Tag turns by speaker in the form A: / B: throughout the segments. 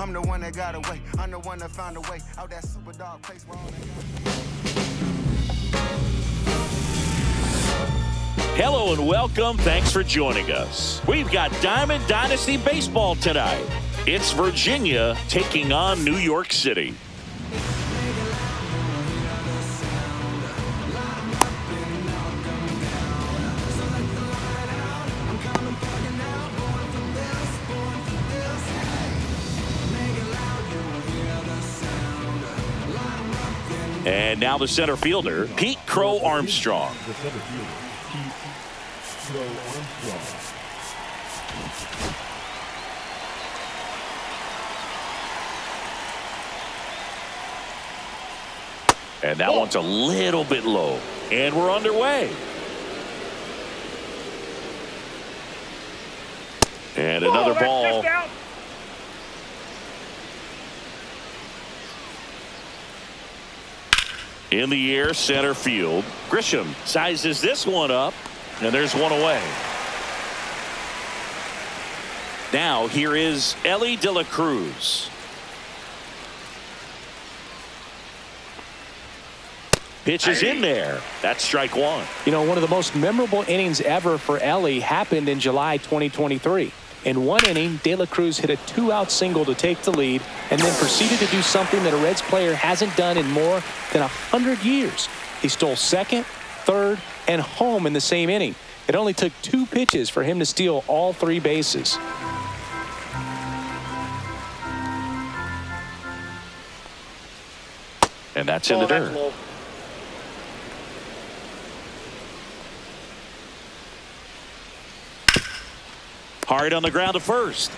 A: I'm the one that got away. I'm the one that found a way out that super dark place where all that.
B: Hello and welcome. Thanks for joining us. We've got Diamond Dynasty Baseball tonight. It's Virginia taking on New York City. And now the center fielder, Pete Crow Armstrong.
C: The center fielder, Pete Crow Armstrong.
B: And that one's a little bit low. And we're underway. And another ball. In the air, center field. Grisham sizes this one up, and there's one away. Now here is Elly De La Cruz. Pitch is in there. That's strike one.
D: You know, one of the most memorable innings ever for Elly happened in July 2023. In one inning, De La Cruz hit a two-out single to take the lead and then proceeded to do something that a Reds player hasn't done in more than 100 years. He stole second, third, and home in the same inning. It only took 2 pitches for him to steal all 3 bases.
B: And that's in the dirt. Hard on the ground to first.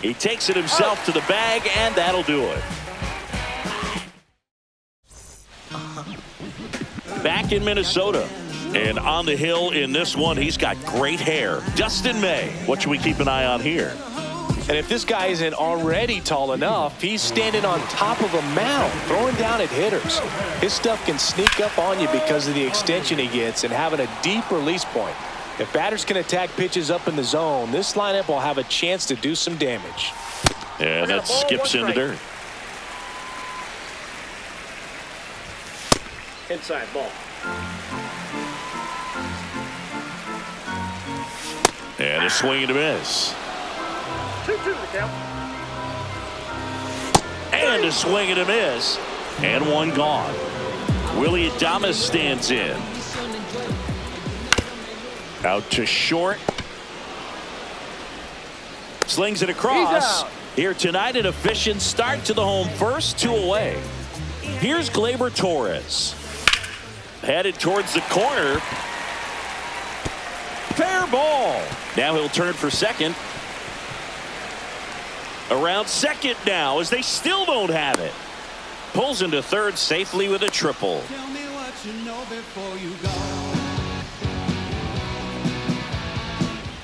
B: He takes it himself to the bag, and that'll do it. Back in Minnesota. And on the hill in this one, he's got great hair. Dustin May. What should we keep an eye on here?
D: And if this guy isn't already tall enough, he's standing on top of a mound, throwing down at hitters. His stuff can sneak up on you because of the extension he gets and having a deep release point. If batters can attack pitches up in the zone, this lineup will have a chance to do some damage.
B: And that skips into dirt.
E: Inside ball.
B: And a swing and a miss.
E: 2-2 the count.
B: And a swing and a miss. And one gone. Willie Adames stands in. Out to short. Slings it across. Here tonight, an efficient start to the home first, 2 away. Here's Gleyber Torres. Headed towards the corner. Fair ball. Now he'll turn for second. Around second now as they still don't have it. Pulls into third safely with a triple.
F: Tell me what you know before you go.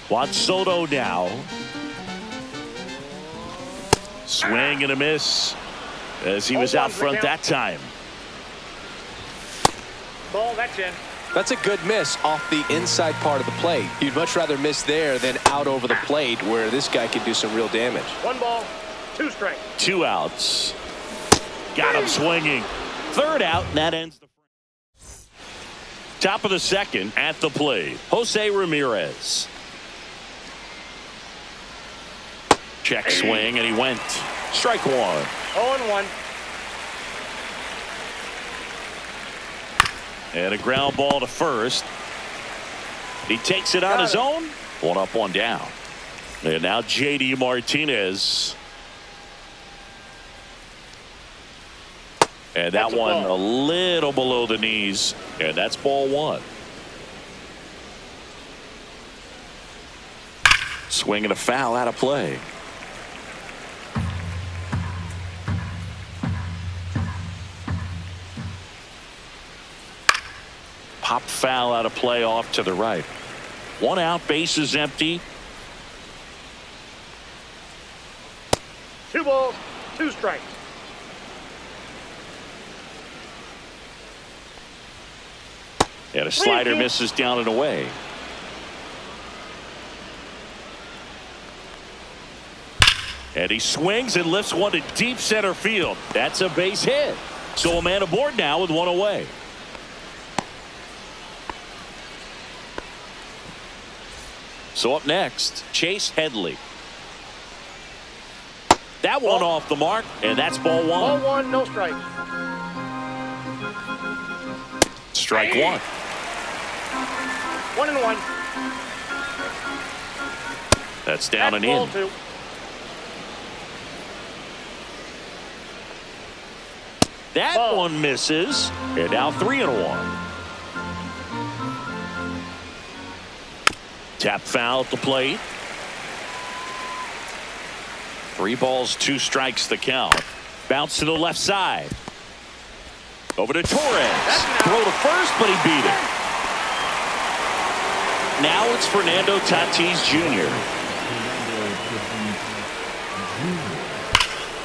B: Juan Soto now. Swing and a miss as he was out front that time.
E: Ball, that's in.
D: That's a good miss off the inside part of the plate. You'd much rather miss there than out over the plate where this guy can do some real damage.
E: 1 ball, 2 strikes.
B: 2 outs. Got him swinging. Third out, and that ends the frame. Top of the second at the plate. Jose Ramirez. Check swing, and he went. Strike one.
E: 0-1.
B: And a ground ball to first. He takes it on his own. 1 up, 1 down. And now J.D. Martinez. And that one a little below the knees. And that's ball 1. Swing and a foul out of play. Pop foul out of play off to the right. 1 out, base is empty.
E: 2 balls, 2 strikes.
B: And a slider misses down and away. And he swings and lifts one to deep center field. That's a base hit. So a man aboard now with one away. So up next, Chase Headley. That one off the mark, and that's ball one.
E: Ball one, no strike.
B: Strike one.
E: 1-1.
B: That's down and in.
E: Ball two.
B: That one misses, and now 3-1. Tap foul at the plate. 3 balls, 2 strikes the count. Bounce to the left side. Over to Torres. Throw to first, but he beat it. Now it's Fernando Tatis Jr.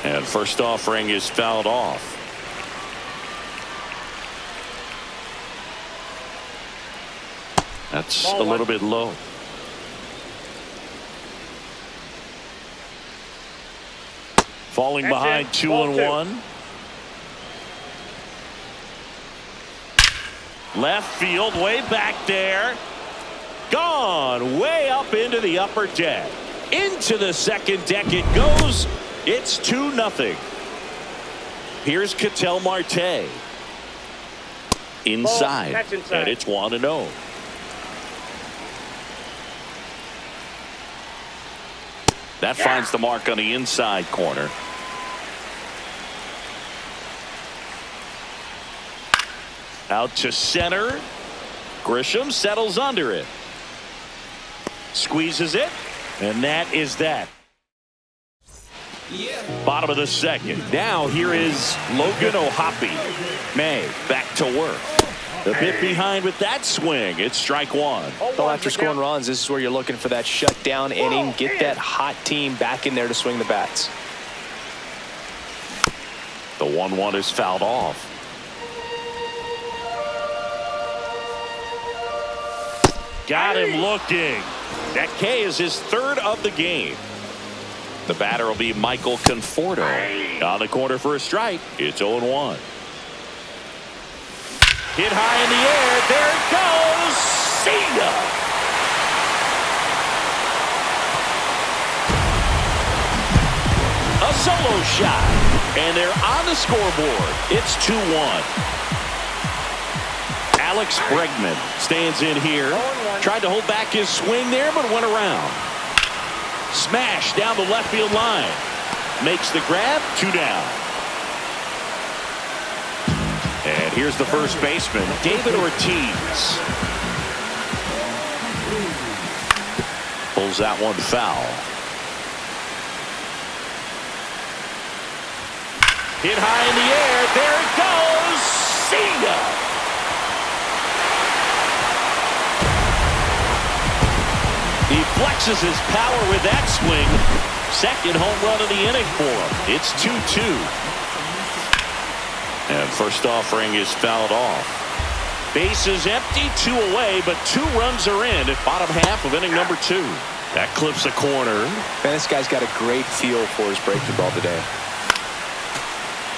B: And first offering is fouled off. That's a little bit low. Falling behind 2-1. Left field, way back there. Gone way up into the upper deck. Into the second deck it goes. It's 2-0. Here's Ketel Marte. Inside.
E: That's inside.
B: And it's 1-0. That finds the mark on the inside corner. Out to center. Grisham settles under it. Squeezes it. And that is that. Bottom of the second. Now here is Logan O'Hoppe. May back to work. A bit behind with that swing. It's strike one.
D: Well, after scoring runs, this is where you're looking for that shutdown inning. Get that hot team back in there to swing the bats.
B: The 1-1 is fouled off. Got him looking. That K is his 3rd of the game. The batter will be Michael Conforto. On the corner for a strike. It's 0-1. Hit high in the air. There it goes. See ya. A solo shot. And they're on the scoreboard. It's 2-1. Alex Bregman stands in here. Tried to hold back his swing there, but went around. Smash down the left field line. Makes the grab. 2 down. And here's the first baseman, David Ortiz. Pulls that one foul. Hit high in the air. There it goes. See ya. He flexes his power with that swing. Second home run of the inning for him. It's 2-2. And first offering is fouled off. Bases empty, 2 away, but 2 runs are in at bottom half of inning number 2. That clips a corner.
D: Man, this guy's got a great feel for his breaking ball today.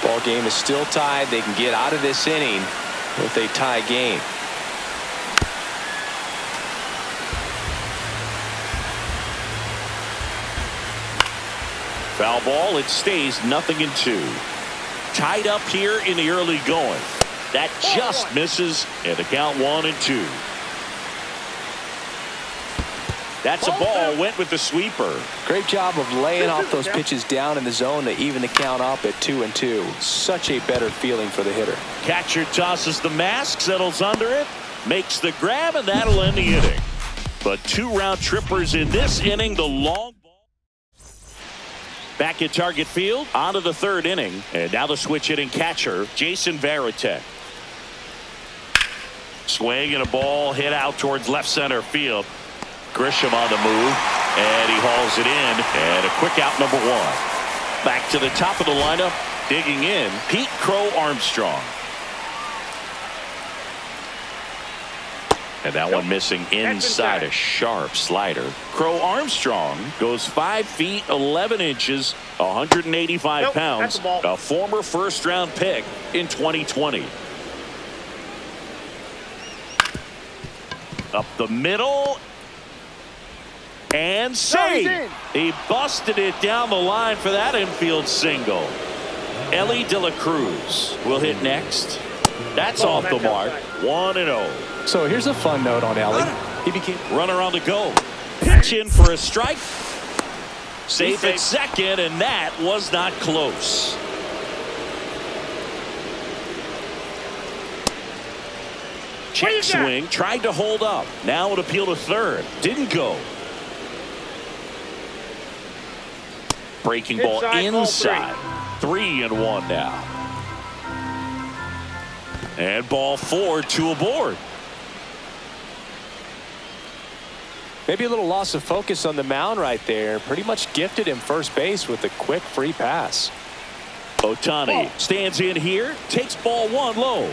D: Ball game is still tied. They can get out of this inning with a tie game.
B: Foul ball. It stays 0-2. Tied up here in the early going. That just misses, and the count 1-2. That's a ball. Went with the sweeper.
D: Great job of laying off those pitches down in the zone to even the count up at 2-2. Such a better feeling for the hitter.
B: Catcher tosses the mask, settles under it, makes the grab, and that'll end the inning. But 2 round trippers in this inning. The long ball. Back at Target Field, on to the 3rd inning. And now the switch hitting catcher, Jason Varitek. Swing and a ball hit out towards left center field. Grisham on the move, and he hauls it in. And a quick out, number 1. Back to the top of the lineup, digging in, Pete Crow Armstrong. And that one missing inside a sharp slider. Crow Armstrong goes 5 feet 11 inches, 185 pounds, a former first-round pick in 2020. Up the middle. And saved. He busted it down the line for that infield single. Ellie De La Cruz will hit next. That's off the mark. 1-0.
D: So here's a fun note on Ellie. He became
B: runner on the go. Pitch in for a strike. Safe at second, and that was not close. Check swing, tried to hold up. Now it appeal to third. Didn't go. Breaking ball inside. 3-1 now. And ball 4, 2 aboard.
D: maybe a little loss of focus on the mound right there. Pretty much gifted him first base with a quick free pass.
B: Ohtani stands in here, takes ball 1 low.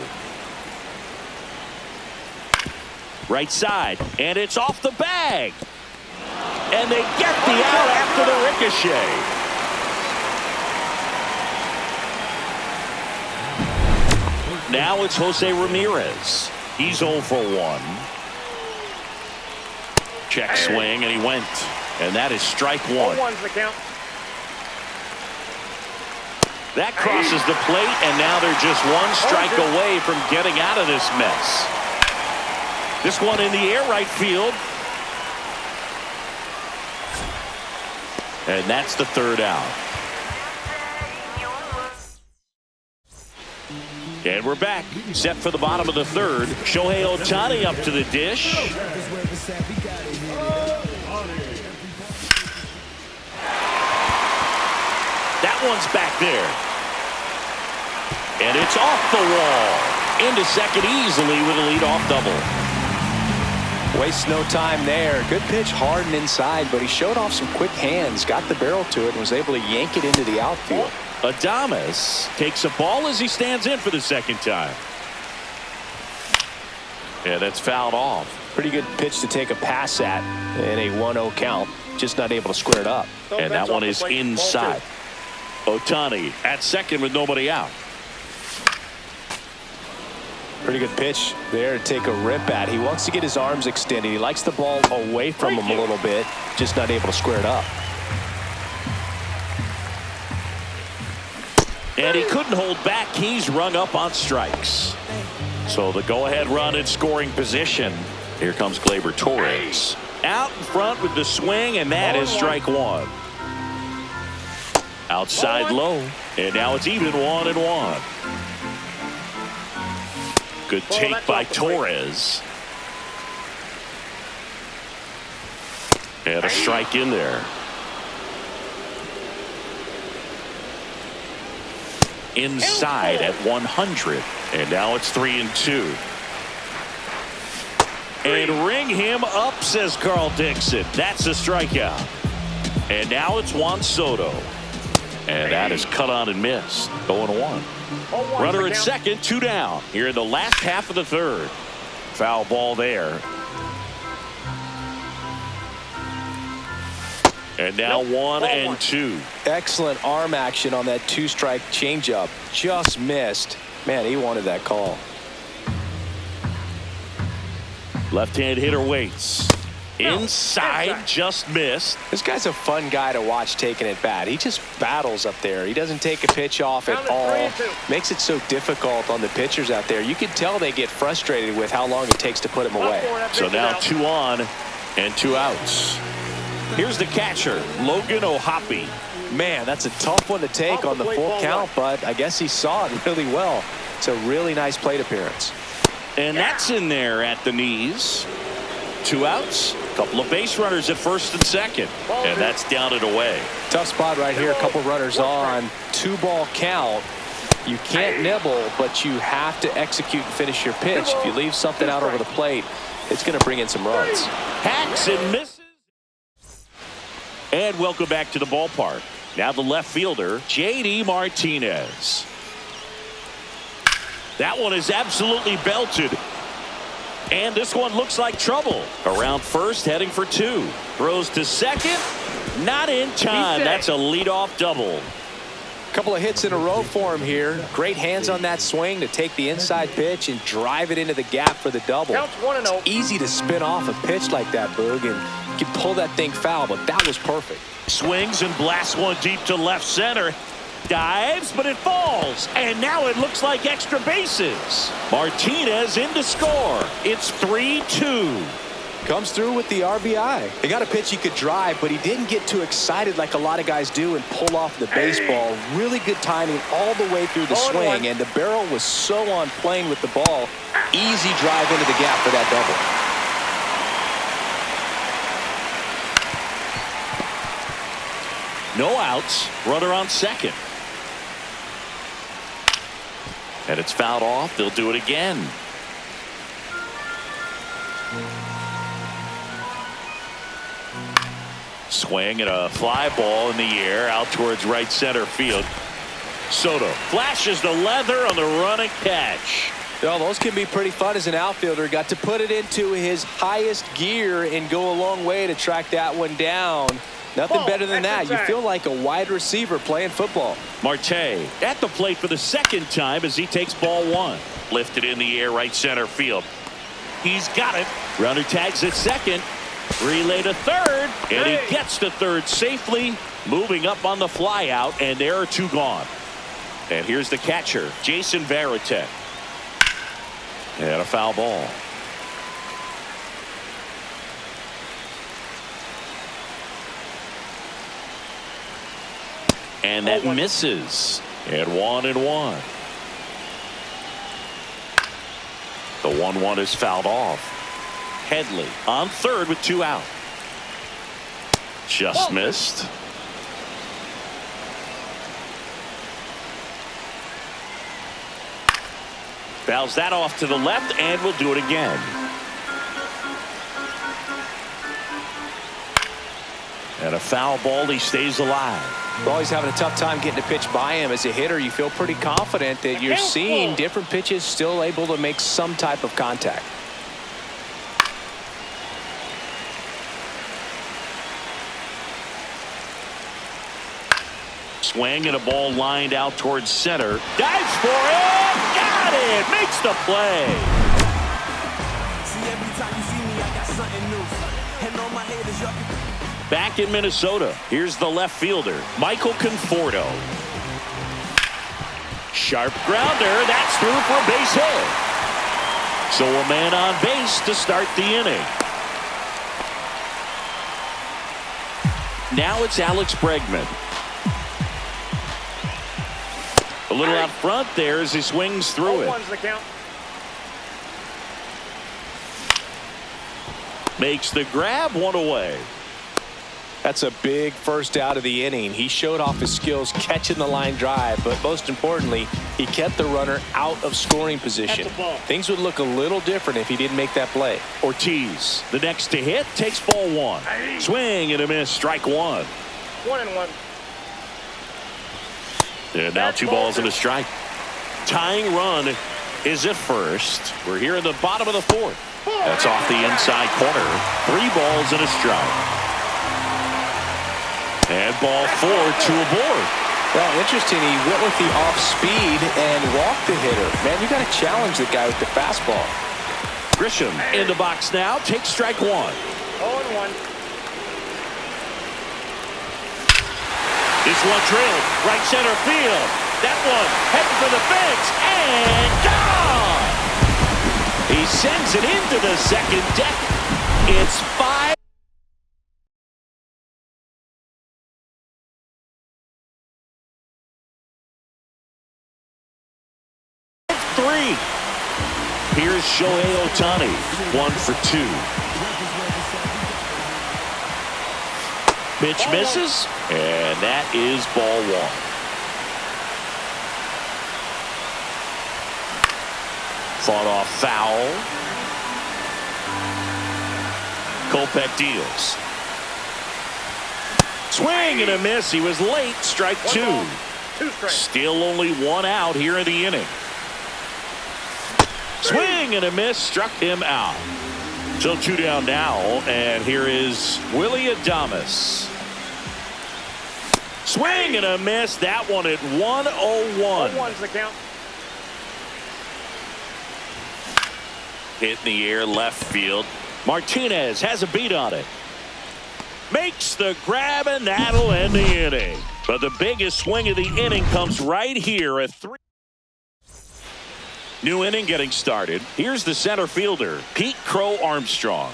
B: Right side, and it's off the bag. And they get the out after the ricochet. Now it's Jose Ramirez. He's 0 for 1. Check swing, and he went. And that is strike 1.
E: 0-1's the count.
B: That crosses the plate, and now they're just 1 strike away from getting out of this mess. This one in the air right field. And that's the 3rd out. And we're back. Set for the bottom of the 3rd. Shohei Ohtani up to the dish. That one's back there. And it's off the wall. Into second easily with a leadoff double.
D: Wastes no time there. Good pitch, hard and inside, but he showed off some quick hands, got the barrel to it, and was able to yank it into the outfield.
B: Adames takes a ball as he stands in for the 2nd time. And that's fouled off.
D: Pretty good pitch to take a pass at in a 1-0 count. Just not able to square it up.
B: And that one is inside. Ohtani at second with nobody out.
D: Pretty good pitch there to take a rip at. He wants to get his arms extended. He likes the ball away from him a little bit, just not able to square it up.
B: And he couldn't hold back. He's rung up on strikes. So the go-ahead run in scoring position. Here comes Gleyber Torres. Out in front with the swing, and that is strike 1. Outside low, and now it's even 1-1. Good take by Torres. And a strike in there. Inside at 100. And now it's 3-2. And ring him up, says Carl Dixon. That's a strikeout. And now it's Juan Soto. And that is cut on and missed. 0-1. Runner at second, 2 down. Here in the last half of the 3rd. Foul ball there. And now 1-2.
D: Excellent arm action on that 2-strike changeup. Just missed. Man, he wanted that call.
B: Left-hand hitter waits. Inside, just missed.
D: This guy's a fun guy to watch taking at bat. He just battles up there. He doesn't take a pitch off at all. Makes it so difficult on the pitchers out there. You can tell they get frustrated with how long it takes to put him away.
B: So now 2 on and 2 outs. Here's the catcher, Logan O'Hoppe.
D: Man, that's a tough one to take on the full count, but I guess he saw it really well. It's a really nice plate appearance.
B: And that's in there at the knees. 2 outs, a couple of base runners at first and second, and that's down and away.
D: Tough spot right here. A couple runners on. 2-ball count. You can't nibble, but you have to execute and finish your pitch. If you leave something out over the plate, it's going to bring in some runs.
B: Hacks and misses. And welcome back to the ballpark. Now the left fielder, J.D. Martinez. That one is absolutely belted. And this one looks like trouble. Around first, heading for 2. Throws to second. Not in time. That's a leadoff double.
D: Couple of hits in a row for him here. Great hands on that swing to take the inside pitch and drive it into the gap for the double.
E: Counts 1-0.
D: Easy to spin off a pitch like that, Boog, and you can pull that thing foul, but that was perfect.
B: Swings and blasts one deep to left center. Dives, but it falls. And now it looks like extra bases. Martinez in to score. It's 3-2.
D: Comes through with the RBI. He got a pitch he could drive, but he didn't get too excited like a lot of guys do and pull off the baseball. Really good timing all the way through the swing, and the barrel was so on playing with the ball. Easy drive into the gap for that double.
B: No outs. Runner on second. And it's fouled off. They'll do it again. Swing and a fly ball in the air out towards right center field. Soto flashes the leather on the running catch.
D: Well, those can be pretty fun as an outfielder. Got to put it into his highest gear and go a long way to track that one down. Nothing better than that. You feel like a wide receiver playing football.
B: Marte at the plate for the second time as he takes ball 1. Lifted in the air right center field. He's got it. Runner tags at second. Relay to third. And he gets to third safely. Moving up on the fly out. And there are 2 gone. And here's the catcher, Jason Varitek. And a foul ball. And that misses. And 1-1. The 1-1 is fouled off. Headley on third with 2 out. Just missed. Fouls that off to the left, and we'll do it again. And a foul ball. He stays alive.
D: Well, he's having a tough time getting a pitch by him. As a hitter, you feel pretty confident that you're seeing different pitches still able to make some type of contact.
B: Swing and a ball lined out towards center. Dives for it. Got it. Makes the play.
F: See, every time you see me, I got something new. And all my haters, y'all can...
B: Back in Minnesota, here's the left fielder, Michael Conforto. Sharp grounder. That's through for a base hit. So a man on base to start the inning. Now it's Alex Bregman. A little out front there as he swings through it.
E: The count.
B: Makes the grab, 1 away.
D: That's a big first out of the inning. He showed off his skills catching the line drive, but most importantly, he kept the runner out of scoring position. Things would look a little different if he didn't make that play.
B: Ortiz, the next to hit, takes ball 1. Swing and a miss, strike 1.
E: 1-1.
B: And now 2 balls and a strike. Tying run is at first. We're here in the bottom of the 4th. That's off the inside corner. 3 balls and a strike. And ball 4, 2 aboard.
D: Well, interesting. He went with the off speed and walked the hitter. Man, you got to challenge the guy with the fastball.
B: Grisham in the box now. Takes strike 1.
E: 0-1.
B: This one drilled right center field. That one heading for the fence and gone. He sends it into the second deck. It's 5. Here's Shohei Ohtani, 1 for 2. Pitch misses, and that is ball 1. Fought off foul. Kopech deals. Swing and a miss. He was late. Strike 2.
E: 2 strikes.
B: Still only 1 out here in the inning. Swing and a miss, struck him out. So 2 down now, and here is Willie Adames. Swing and a miss. That one at 101.
E: 1-1's the count.
B: Hit in the air, left field. Martinez has a beat on it. Makes the grab, and that'll end the inning. But the biggest swing of the inning comes right here at 3. New inning getting started. Here's the center fielder, Pete Crow Armstrong.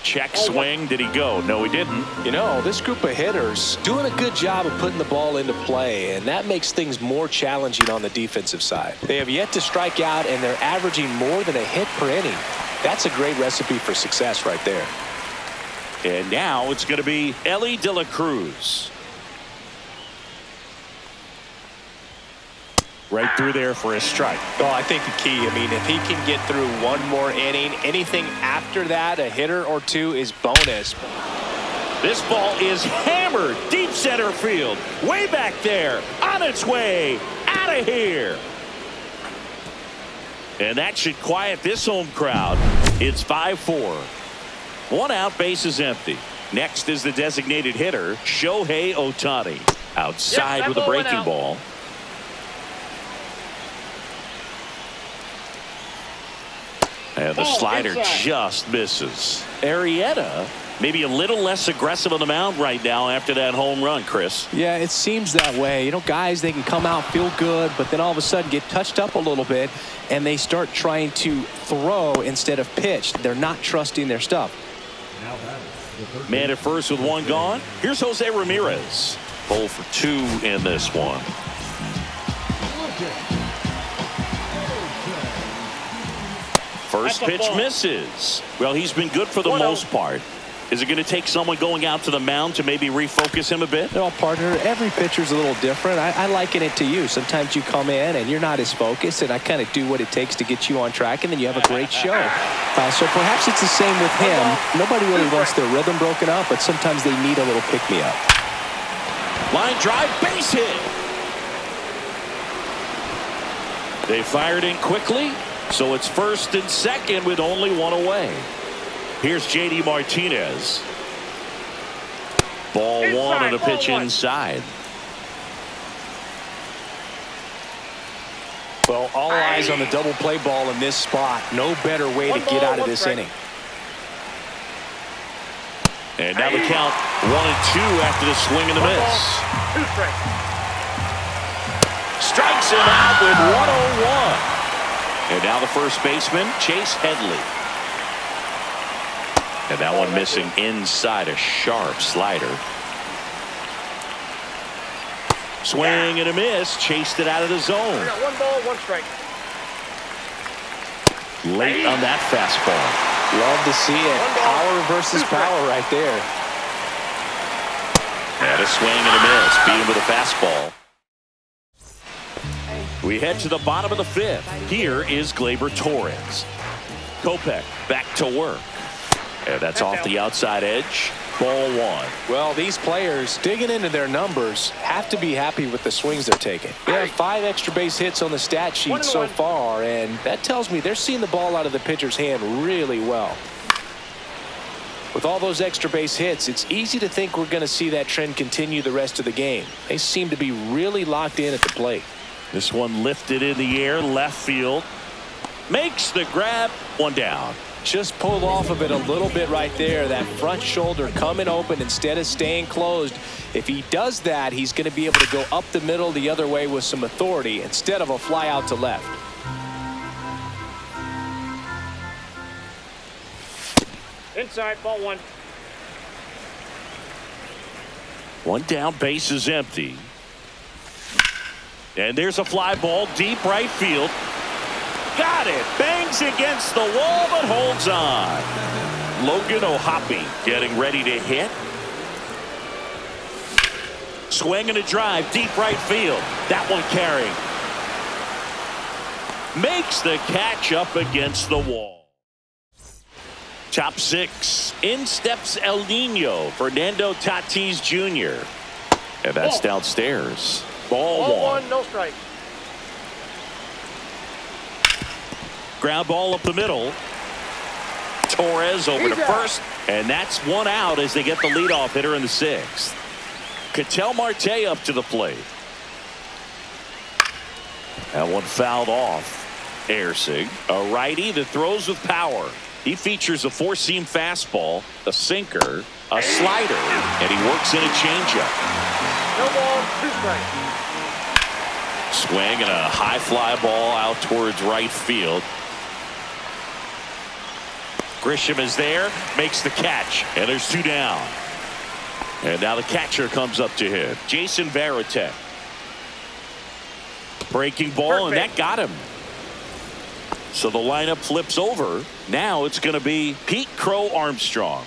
B: Check swing. Did he go? No, he didn't.
D: You know, this group of hitters doing a good job of putting the ball into play, and that makes things more challenging on the defensive side. They have yet to strike out, and they're averaging more than a hit per inning. That's a great recipe for success right there.
B: And now it's going to be Elly De La Cruz. Right through there for a strike.
D: Well, I think the key, I mean, if he can get through one more inning, anything after that, a hitter or two, is bonus.
B: This ball is hammered deep center field. Way back there. On its way. Out of here. And that should quiet this home crowd. It's 5-4. 1 out, base is empty. Next is the designated hitter, Shohei Ohtani. Outside with a breaking ball. And the slider just misses. Arrieta maybe a little less aggressive on the mound right now after that home run, Chris.
D: Yeah, it seems that way. You know, guys, they can come out, feel good, but then all of a sudden get touched up a little bit, and they start trying to throw instead of pitch. They're not trusting their stuff.
B: Man at first with 1 gone. Here's Jose Ramirez. 0 for 2 in this one. First pitch misses. Well, he's been good for the most part. Is it going to take someone going out to the mound to maybe refocus him a bit?
D: No, partner, every pitcher's a little different. I liken it to you. Sometimes you come in and you're not as focused, and I kind of do what it takes to get you on track, and then you have a great show. So perhaps it's the same with him. Nobody really wants their rhythm broken up, but sometimes they need a little pick-me-up.
B: Line drive, base hit. They fired in quickly, so it's first and second with only 1 away. Here's J.D. Martinez. Ball 1 and a pitch inside.
D: Well, all eyes on the double play ball in this spot. No better way to get out of this inning.
B: And now the count 1-2 after the swing and the miss.
E: 2 strikes.
B: Strikes him out with 101. And now the first baseman, Chase Headley. And that one missing inside, a sharp slider. Swing and a miss. Chased it out of the zone.
E: We got 1 ball, 1 strike.
B: Late on that fastball.
D: Love to see it. Power versus power right there.
B: And a swing and a miss. Beat him with a fastball. We head to the bottom of the 5th. Here is Gleyber Torres. Kopech back to work. And that's off the outside edge. Ball 1.
D: Well, these players digging into their numbers have to be happy with the swings they're taking. They have 5 extra base hits on the stat sheet so far, and that tells me they're seeing the ball out of the pitcher's hand really well. With all those extra base hits, it's easy to think we're going to see that trend continue the rest of the game. They seem to be really locked in at the plate.
B: This one lifted in the air, left field. Makes the grab, 1 down.
D: Just pulled off of it a little bit right there. That front shoulder coming open instead of staying closed. If he does that, he's going to be able to go up the middle the other way with some authority instead of a fly out to left.
E: Inside, ball 1.
B: 1 down, base is empty. And there's a fly ball deep right field. Got it. Bangs against the wall, but holds on. Logan O'Hoppe getting ready to hit. Swing and a drive, deep right field. That one carrying. Makes the catch up against the wall. Top 6. In steps El Nino, Fernando Tatis Jr. And that's downstairs. Ball 1.
E: No strike.
B: Ground ball up the middle. Torres over to first, and that's one out as they get the leadoff hitter in the sixth. Ketel Marte up to the plate. That one fouled off. Ersig, a righty that throws with power. He features a four-seam fastball, a sinker, a slider, and he works in a changeup.
E: No ball, 2 strikes.
B: Swing and a high fly ball out towards right field. Grisham is there, makes the catch, and there's 2 down. And now the catcher comes up to him, Jason Varitek. Breaking ball, and that got him. So the lineup flips over. Now it's going to be Pete Crow Armstrong.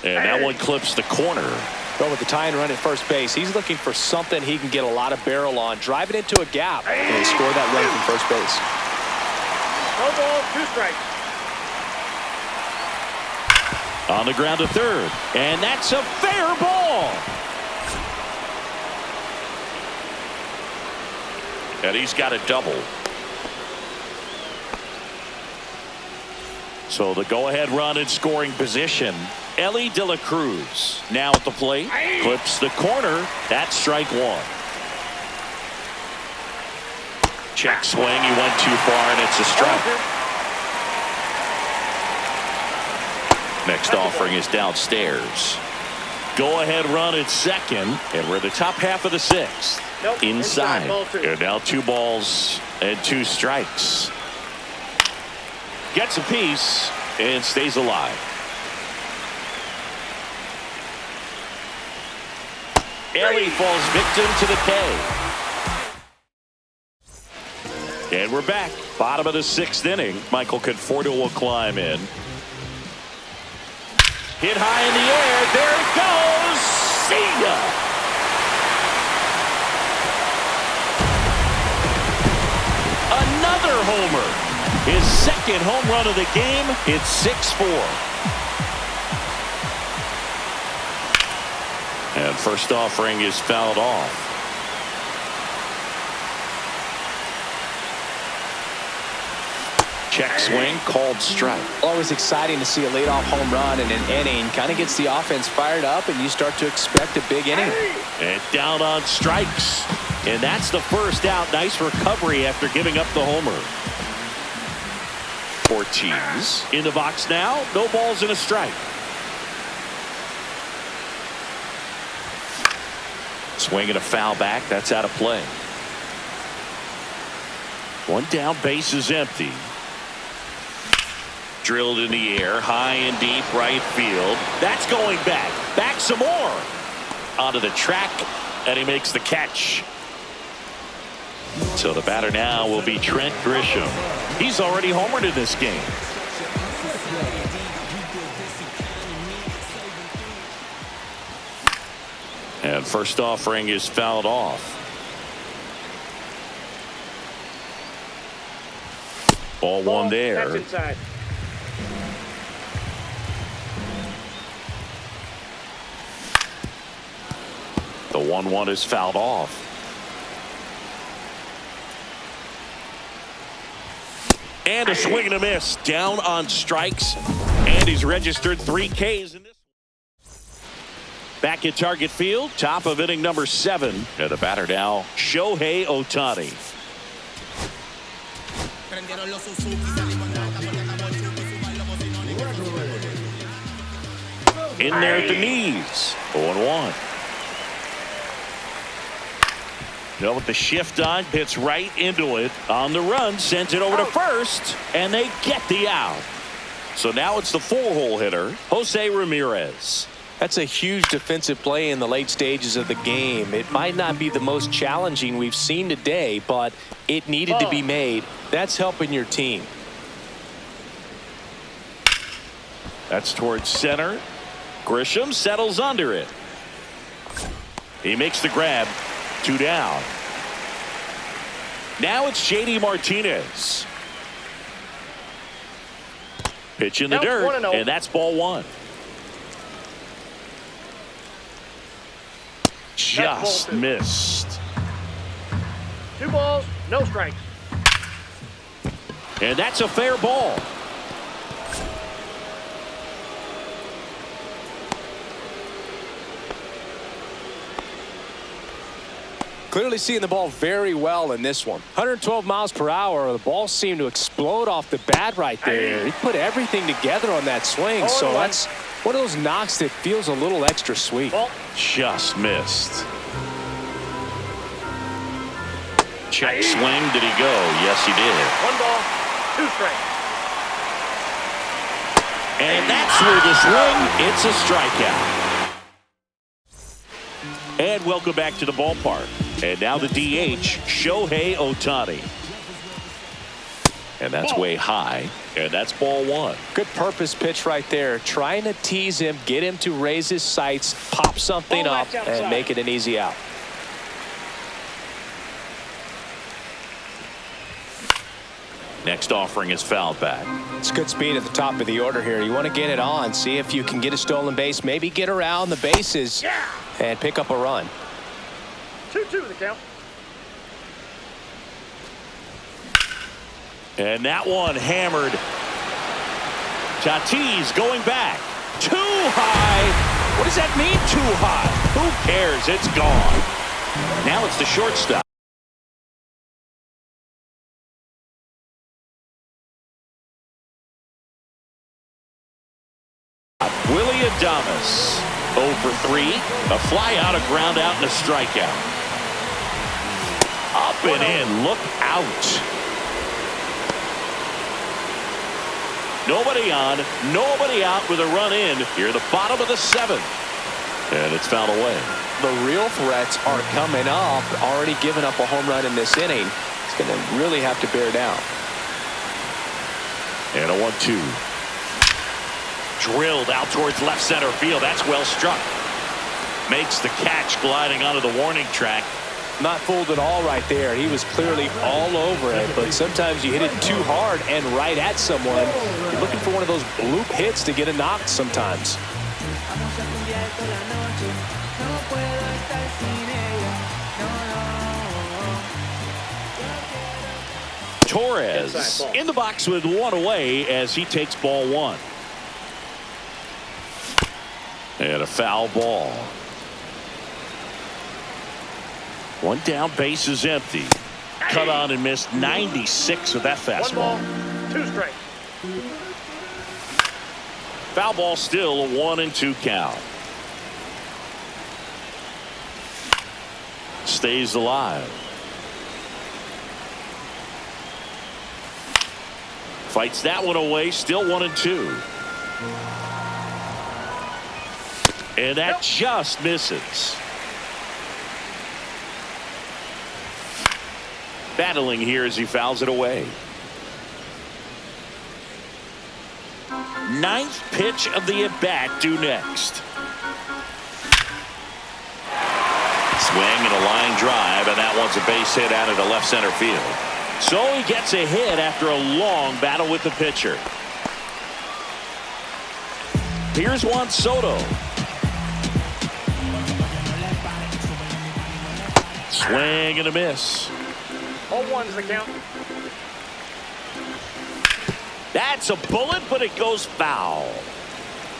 B: And that one clips the corner.
D: But with the tying run at first base, he's looking for something he can get a lot of barrel on. Drive it into a gap and score that run from first base.
E: No ball, 2 strikes.
B: On the ground to third. And that's a fair ball. And he's got a double. So the go-ahead run in scoring position. Ellie De La Cruz now at the plate. Clips the corner. That's strike 1. Check swing. He went too far, and it's a strike. Next offering is downstairs. Go-ahead run at second, and we're the top half of the sixth.
E: Nope.
B: Inside.
E: Ball 2.
B: And now 2 balls and 2 strikes. Gets a piece and stays alive. Ellie falls victim to the K. And we're back. Bottom of the 6th inning. Michael Conforto will climb in. Hit high in the air. There it goes. See ya. Another homer. His second home run of the game. It's 6-4. And first offering is fouled off. Check swing, called strike.
D: Always exciting to see a leadoff home run in an inning. Kind of gets the offense fired up, and you start to expect a big inning.
B: And down on strikes. And that's the first out. Nice recovery after giving up the homer. Ortiz in the box now. No balls and a strike. Swing and a foul back. That's out of play. One down, base is empty. Drilled in the air, high and deep right field. That's going back. Back some more. Onto the track, and he makes the catch. So the batter now will be Trent Grisham. He's already homered in this game. And first offering is fouled off. Ball 1 there.
E: That's inside.
B: The 1-1 is fouled off. And a swing and a miss. Down on strikes. And he's registered 3 Ks in this. Back at Target Field, top of inning number 7. And the batter now, Shohei Ohtani. In there at the knees. 0-1. Now with the shift on, hits right into it. On the run, sends it over to first, and they get the out. So now it's the 4-hole hitter, Jose Ramirez.
D: That's a huge defensive play in the late stages of the game. It might not be the most challenging we've seen today, but it needed to be made. That's helping your team.
B: That's towards center. Grisham settles under it. He makes the grab. 2 down. Now it's JD Martinez. Pitch in the dirt, and that's ball 1. Just missed.
E: 2 balls, no strikes.
B: And that's a fair ball.
D: Clearly seeing the ball very well in this one. 112 miles per hour. The ball seemed to explode off the bat right there. He put everything together on that swing. So that's one of those knocks that feels a little extra sweet.
B: Just missed. Check swing. Did he go? Yes, he did.
E: 1 ball, 2 strikes.
B: And that's where the swing. It's a strikeout. And welcome back to the ballpark. And now the DH, Shohei Ohtani. And that's way high. And that's ball 1.
D: Good purpose pitch right there. Trying to tease him, get him to raise his sights, pop something up, and make it an easy out.
B: Next offering is fouled back.
D: It's good speed at the top of the order here. You want to get it on, see if you can get a stolen base, maybe get around the bases and pick up a run.
E: 2-2 the count.
B: And that one hammered. Tatis going back. Too high. What does that mean, too high? Who cares? It's gone. Now it's the shortstop. Willie Adames. 0 for 3. A fly out, a ground out, and a strikeout. Up and in. Look out. Nobody on, nobody out with a run in. Here at the bottom of the 7th. And it's fouled away.
D: The real threats are coming up. Already given up a home run in this inning. It's going to really have to bear down.
B: And a 1-2. Drilled out towards left center field. That's well struck. Makes the catch gliding onto the warning track.
D: Not fooled at all right there. He was clearly all over it, but sometimes you hit it too hard and right at someone. You're looking for one of those bloop hits to get a knock sometimes.
B: Torres in the box with 1 away as he takes ball 1. And a foul ball. 1 down, base is empty. Cut on and missed 96 with that fastball.
E: 1 ball, 2 strikes.
B: Foul ball still a 1-2 count. Stays alive. Fights that one away, still 1-2. And that just misses. Battling here as he fouls it away. 9th pitch of the at-bat due next. Swing and a line drive, and that one's a base hit out into left center field. So he gets a hit after a long battle with the pitcher. Here's Juan Soto. Swing and a miss.
E: 0-1's the count.
B: That's a bullet, but it goes foul.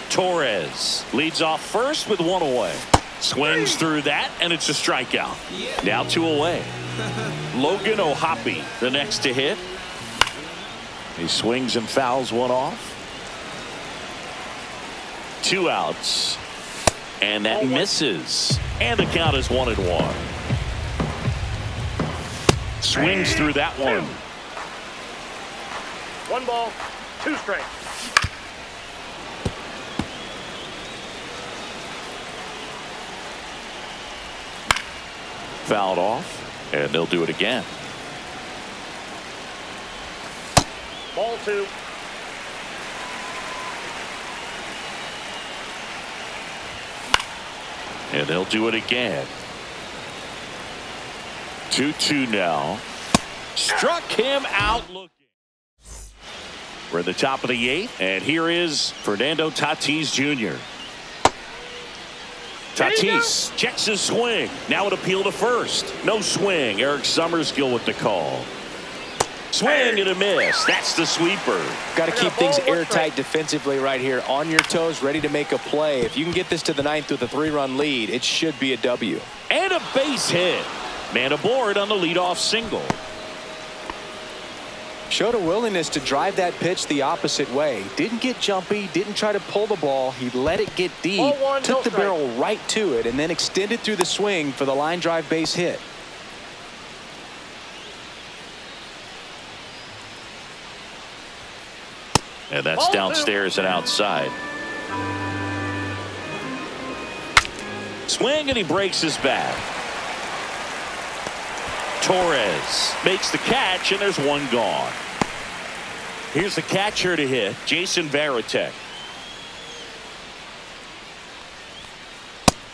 B: Torres leads off first with 1 away. Swings through that, and it's a strikeout. Now 2 away. Logan O'Hoppe, the next to hit. He swings and fouls 1 off. 2 outs. And that misses. And the count is 1-1. Swings through that one.
E: 1 ball, 2 strikes.
B: Fouled off, and they'll do it again.
E: Ball 2.
B: And they'll do it again. 2-2 now. Struck him out looking. We're at the top of the 8th, and here is Fernando Tatis Jr. Tatis checks his swing. Now an appeal to first. No swing. Eric Summerskill with the call. Swing and a miss. That's the sweeper.
D: Got to keep things airtight defensively right here. On your toes, ready to make a play. If you can get this to the ninth with a 3-run lead, it should be a W.
B: And a base hit. Man aboard on the leadoff single.
D: Showed a willingness to drive that pitch the opposite way. Didn't get jumpy, didn't try to pull the ball. He let it get deep, took the barrel right to it, and then extended through the swing for the line drive base hit.
B: And that's downstairs and outside. Swing and he breaks his bat. Torres makes the catch and there's one gone. Here's the catcher to hit, Jason Varitek.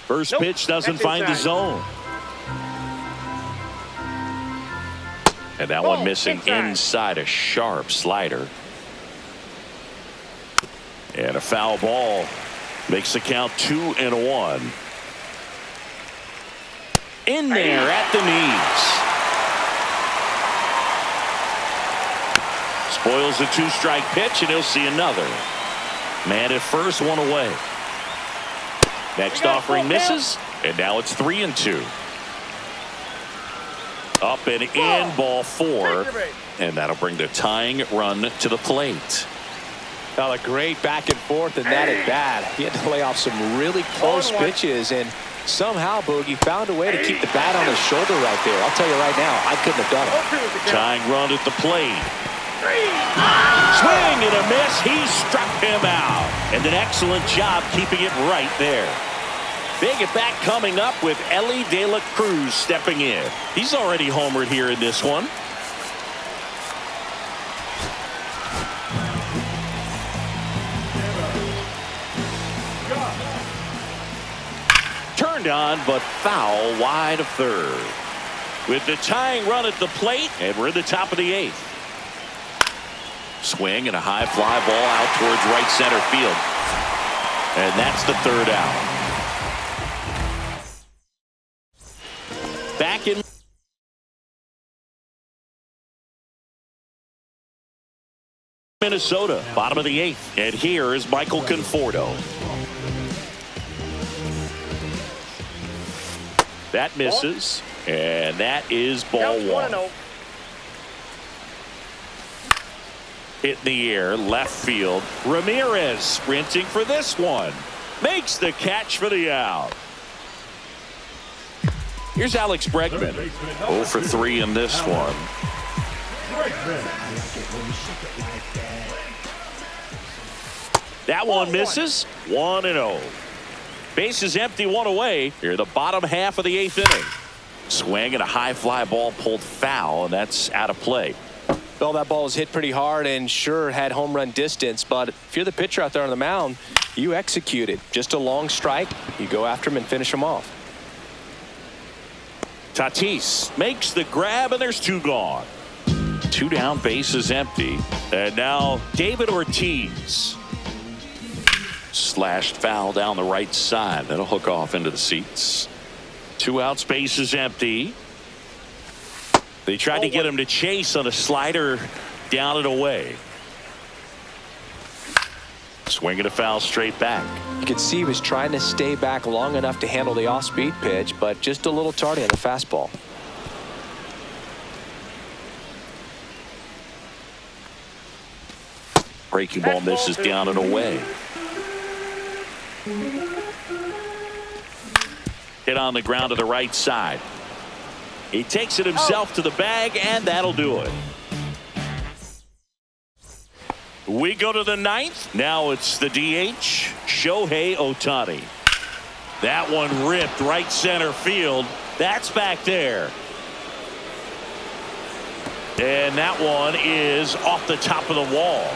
B: First pitch doesn't find the zone. And that one missing inside, a sharp slider. And a foul ball makes the count 2-1. In there at the knees. Spoils a 2-strike pitch, and he'll see another. Man at first, one away. Next offering misses, and now it's 3-2. Up and in, ball 4, and that'll bring the tying run to the plate.
D: Well, a great back and forth and that at bat. He had to lay off some really close pitches, and somehow Boogie found a way to keep the bat on his shoulder right there. I'll tell you right now, I couldn't have done it.
B: Tying run at the plate. Swing and a miss. He struck him out. And an excellent job keeping it right there. Big at bat coming up with Elly De La Cruz stepping in. He's already homered here in this one. Turned on, but foul wide of third. With the tying run at the plate, and we're in the top of the 8th. Swing and a high fly ball out towards right center field. And that's the 3rd out. Back in Minnesota, bottom of the 8th. And here is Michael Conforto. That misses, and that is ball 1. Hit in the air, left field. Ramirez sprinting for this one. Makes the catch for the out. Here's Alex Bregman. 0 for 3 in this one. That one misses. 1-0. Bases empty, 1 away. Here, the bottom half of the 8th inning. Swing and a high fly ball pulled foul, and that's out of play.
D: Well, that ball was hit pretty hard and sure had home run distance, but if you're the pitcher out there on the mound, you execute it. Just a long strike, you go after him and finish him off.
B: Tatis makes the grab, and there's 2 gone. 2 down, bases empty. And now David Ortiz. Slashed foul down the right side. That'll hook off into the seats. 2 outs, bases empty. They tried to get him to chase on a slider down and away. Swinging a foul straight back.
D: You could see he was trying to stay back long enough to handle the off-speed pitch, but just a little tardy on the fastball.
B: Breaking ball misses down and away. Hit on the ground to the right side. He takes it himself to the bag, and that'll do it. We go to the 9th. Now it's the DH, Shohei Ohtani. That one ripped right center field. That's back there. And that one is off the top of the wall.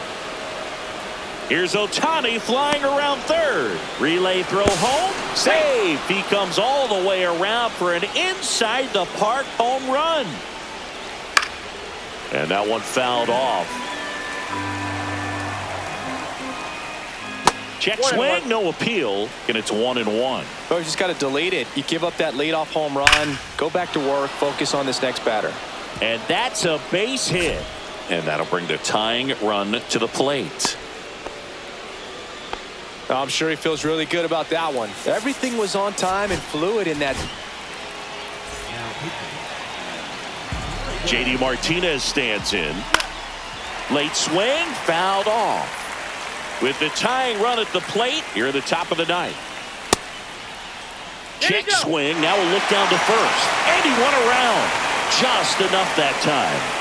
B: Here's Ohtani flying around third. Relay throw home. Save. He comes all the way around for an inside the park home run. And that one fouled off. Check swing, no appeal, and it's 1-1.
D: Well, you just got to delete it. You give up that leadoff home run, go back to work, focus on this next batter.
B: And that's a base hit. And that'll bring the tying run to the plate.
D: I'm sure he feels really good about that one. Everything was on time and fluid in that.
B: JD Martinez stands in. Late swing, fouled off. With the tying run at the plate, here at the top of the ninth. Check swing, now a look down to first. And he went around. Just enough that time.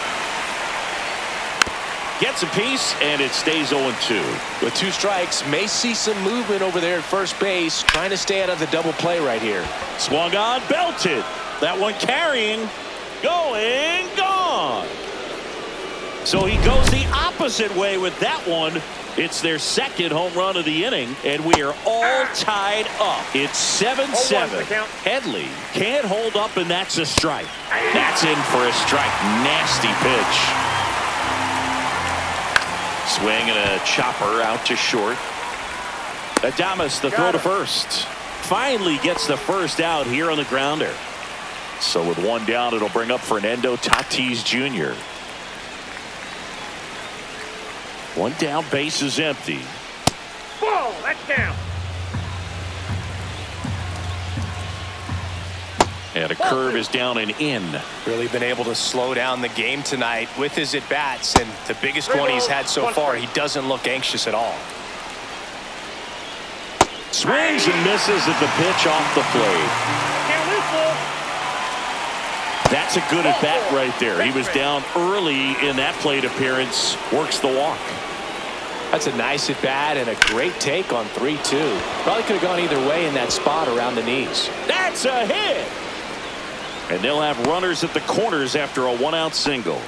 B: Gets a piece, and it stays 0-2.
D: With 2 strikes, may see some movement over there at first base, trying to stay out of the double play right here.
B: Swung on, belted. That one carrying, going, gone. So he goes the opposite way with that one. It's their second home run of the inning, and we are all tied up. It's 7-7. Headley can't hold up, and that's a strike. That's in for a strike. Nasty pitch. Swing and a chopper out to short. Adames the throw to first. Finally gets the first out here on the grounder. So with 1 down, it'll bring up Fernando Tatis Jr. 1 down, base is empty.
E: Whoa, that's down.
B: And a curve is down and in.
D: Really been able to slow down the game tonight with his at-bats, and the biggest one he's had so far, he doesn't look anxious at all.
B: Swings and misses at the pitch off the plate. That's a good at-bat right there. He was down early in that plate appearance. Works the walk.
D: That's a nice at-bat and a great take on 3-2. Probably could have gone either way in that spot around the knees.
B: That's a hit. And they'll have runners at the corners after a 1-out single.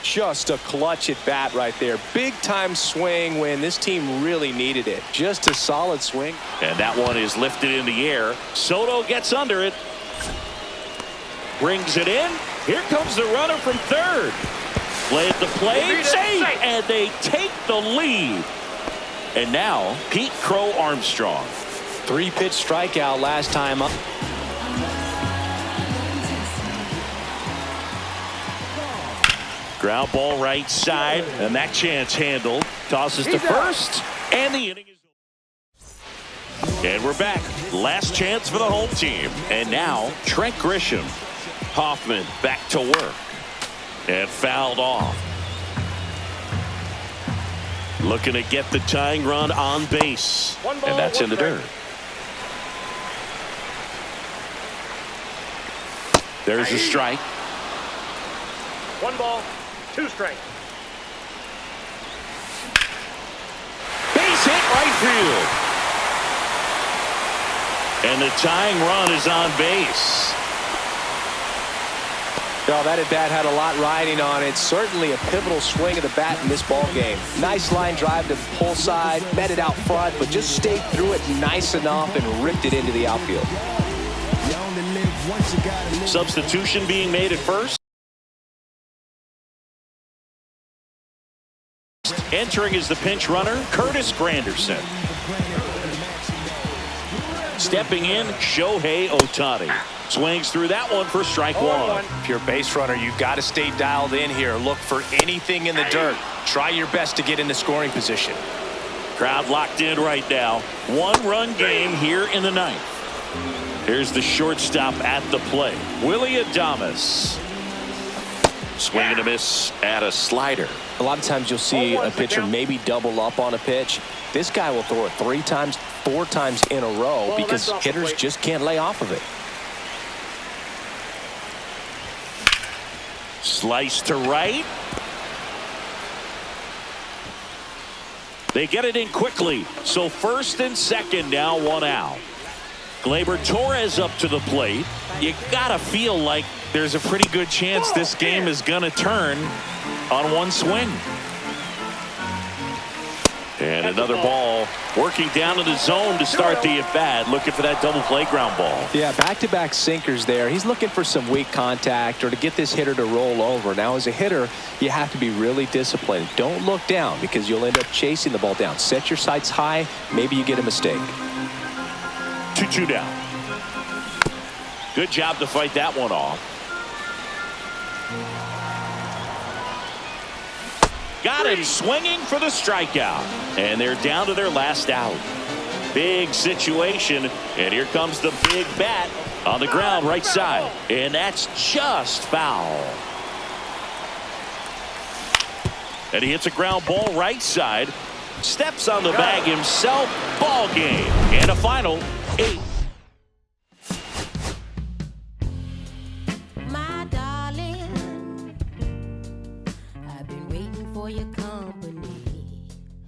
D: Just a clutch at bat right there. Big time swing when this team really needed it. Just a solid swing.
B: And that one is lifted in the air. Soto gets under it. Brings it in. Here comes the runner from third. Play at the plate. Safe. And they take the lead. And now Pete Crow Armstrong.
D: 3-pitch strikeout last time up.
B: Ground ball right side, and that chance handled. Tosses to first, and the inning is over. And we're back. Last chance for the home team. And now Trent Grisham. Hoffman back to work. And fouled off. Looking to get the tying run on base. And that's in the dirt. There's a strike.
E: 1 ball. 2 strikes.
B: Base hit right field. And the tying run is on base.
D: Well, that at bat had a lot riding on it. Certainly a pivotal swing of the bat in this ball game. Nice line drive to the pull side, met it out front, but just stayed through it nice enough and ripped it into the outfield.
B: Substitution being made at first. Entering is the pinch runner, Curtis Granderson. Stepping in, Shohei Ohtani. Swings through that one for strike 1.
D: If you're a base runner, you've got to stay dialed in here. Look for anything in the dirt. Try your best to get in the scoring position.
B: Crowd locked in right now. 1-run game here in the 9th. Here's the shortstop at the plate, Willie Adames. Swing and a miss at a slider.
D: A lot of times you'll see a pitcher maybe double up on a pitch. This guy will throw it 3 times, 4 times in a row because hitters just can't lay off of it.
B: Slice to right. They get it in quickly. So first and second now, 1 out. Gleyber Torres up to the plate. You gotta feel like there's a pretty good chance this game is gonna turn on 1 swing. And another ball working down in the zone to start the at-bat, looking for that double play ground ball.
D: Yeah, back-to-back sinkers there. He's looking for some weak contact or to get this hitter to roll over. Now, as a hitter, you have to be really disciplined. Don't look down because you'll end up chasing the ball down. Set your sights high. Maybe you get a mistake.
B: 2-2 down. Good job to fight that one off. Got him swinging for the strikeout. And they're down to their last out. Big situation. And here comes the big bat on the ground right side. And that's just foul. And he hits a ground ball right side. Steps on the bag himself. Ball game. And a final 8.
G: My darling, I've been waiting for your call.